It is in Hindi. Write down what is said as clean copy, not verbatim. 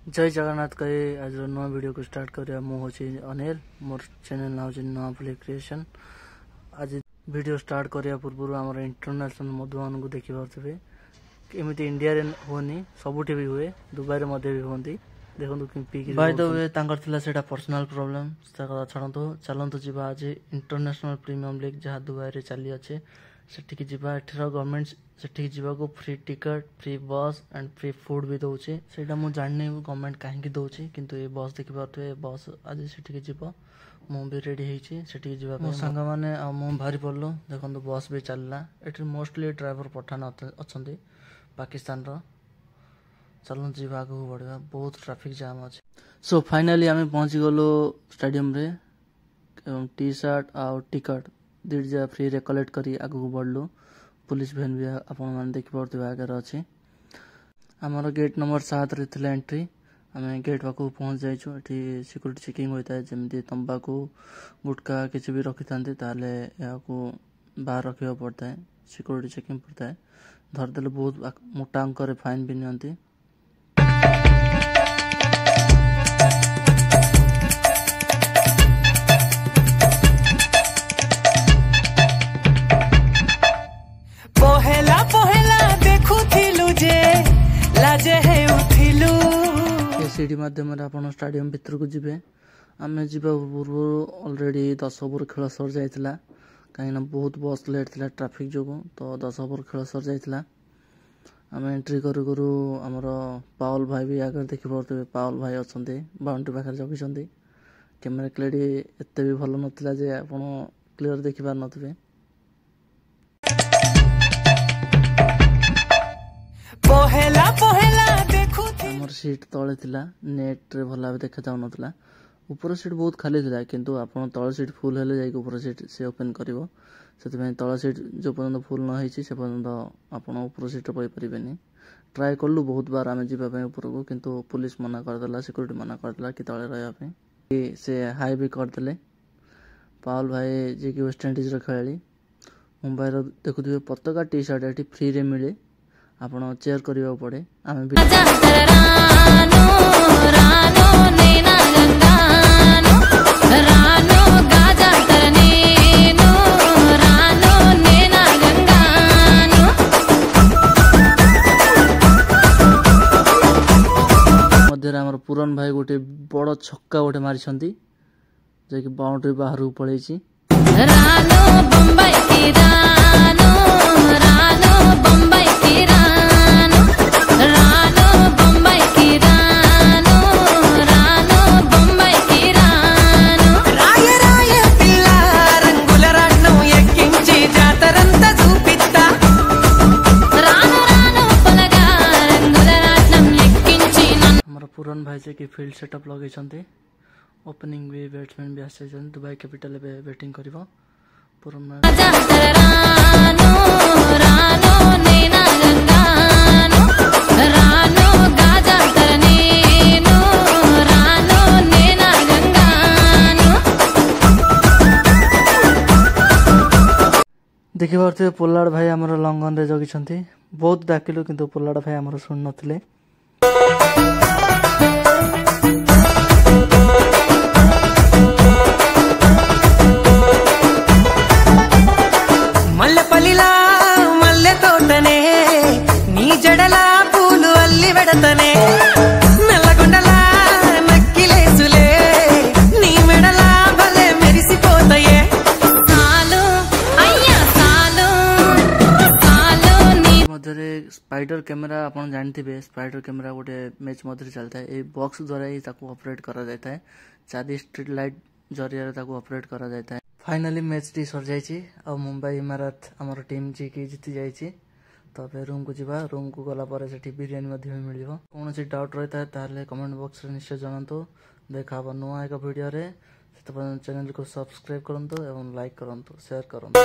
जय जगन्नाथ कहे आज नुआ वीडियो को स्टार्ट करिया मु होची अनिल मोर चैनल नाम होची नुआ प्ले क्रिएशन। आज वीडियो स्टार्ट करिया पूर्व हमर इंटरनेशनल मधुमान को देखि परथबे एमिति इंडिया रे होनी सबुठी भी हुए दुबई रे मध्ये भी होंदी देखंतु कि पीकी बाय द वे तांकर थिला सेटा पर्सनल प्रॉब्लम ताका छडंतु चलंतु जिबा आज इंटरनेशनल प्रीमियम लीग जहा दुबई रे चली अछि सेठी जिबा एठरा गवर्नमेंट सेठी जिबा को फ्री टिकट फ्री बस एंड फ्री फूड भी दउछि सेटा मु जानने गवर्नमेंट काहे कि दउछि किंतु ए बस देखि परथबे बस आज सेठी जिबा मु भी रेडी हेछि सेठी जिबा मो संग माने आ मु भारी पड़लो देखंतु बस भी चलला एठी मोस्टली ड्राइवर पठान अछंती पाकिस्तान रो चलन जीवा को बढ़िया बहुत ट्रैफिक जाम अछि। सो फाइनली आमे पहुंच गलो स्टेडियम रे टी शर्ट और टिकट दिजा फ्री रे कलेक्ट करी आगु बढ़लो पुलिस वैन भी आपण मान देखि परथि आगर अछि। हमर गेट नंबर 7 रे थिला एंट्री आमे गेट पाको पहुंच जाइछु एठी सिक्योरिटी चेकिंग होइता जेमति तंबाकू गुटका किछि भी रखि थांते ताले याको बाहर रखियो पड़ता है सिक्योरिटी चेकिंग पड़ता है धर देले बहुत मोटा अंक रे फाइन भी नियंती। पहला पहला देखुथिलु जे लाजे हे उठिलु ए सीडी माध्यम रे आपण स्टेडियम भीतर को जिबे आमे जिबा पूर्व ऑलरेडी 10 ओवर खेल सर जाइतला काइना बहुत बस लेट थिला ट्रैफिक जोगो तो 10 ओवर खेल सर जाइतला आमे एंट्री करू करू हमरो पाउल भाई भी आगर देखि परते पाउल भाई अछंते बाउंड्री पाखर जगी छंती कैमरा क्लियरिटी एते भी भलो नथिला जे आपण क्लियर देखि पार नथबे। पहला पहला देखुथि हमर सीट तळे थिला नेट रे भला देखा जाउ नथला ऊपर सीट बहुत खाली थिला किंतु आपण तळ सीट फुल हेले जाई ऊपर सीट से ओपन करिवो सेते में तळ सीट जो पर्यंत फुल न होईची से पर्यंत आपण ऊपर सीट पई परिबेनी ट्राई करलु बहुत बार आमे जिबा पे ऊपर को किंतु पुलिस मना कर देला सिक्योरिटी मना कर देला कि तळे रहया पे से हाई भी कर देले। पाउल भाई जे कि वेस्ट इंडीज रे खेलाली मुंबई रो देखुथिबे पताका टी शर्ट एठी फ्री रे मिले आपण चेयर करियो पड़े आमे भी पुरन भाई गोटे बड़ छक्का गोटे मारी छंती जे कि बाउंड्री बाहर पळेची रानो बम्बई की रानो रानो बम्बई की रानो रानो बम्बई की रानो रानो बम्बई की रानो राय राय पिल्ला రంగుల రాట్నం ఎక్కించి జాతరంతా చూపిస్తా रानो रानो पलगा रंगुల राट्నం ఎక్కించి हमारा पुरन भाई से कि फील्ड सेटअप लगे छंती ओपनिंग भी बैट्समैन भी आसे छन दुबई कैपिटल बे बैटिंग करबो पुरन रानो रानो नैना गंगानो रानो गाजा तरनेनो रानो नैना गंगानो देखि परते पोल्लाड भाई हमर लंगन रे जगी छंती बहुत डाकिलु किंतु पोल्लाड भाई हमर सुन नथिले। మల్లెపల్లిలా మల్లె తోటనే నీ జడలా పూలు అల్లి వెడతనే నల్లగొండలా నక్కిలేసులే నీ మెడలా భలే మెరిసిపోతాయే सालो अय्या सालो सालो नी मधरे स्पाइडर कैमरा आपण जानथिबे स्पाइडर कैमरा गोटे मैच मधरे चलता है ए बॉक्स द्वारा ही ताको ऑपरेट करा जाता है चादी स्ट्रीट लाइट जरिया ताको ऑपरेट करा जाता है। फाइनली मैच टी सर जाइछि और मुंबई इमारत हमर टीम जी की जीति जाइछि तो पे रूम को जिबा रूम को गला पर सेठी बिरयानी मध्ये मिलिबो कोन से डाउट रहता है ताले कमेंट बॉक्स रे निश्चय जणांतो देखा नुआ एक वीडियो रे सेत चैनल को सब्सक्राइब करंतो एवं लाइक करंतो शेयर करंतो।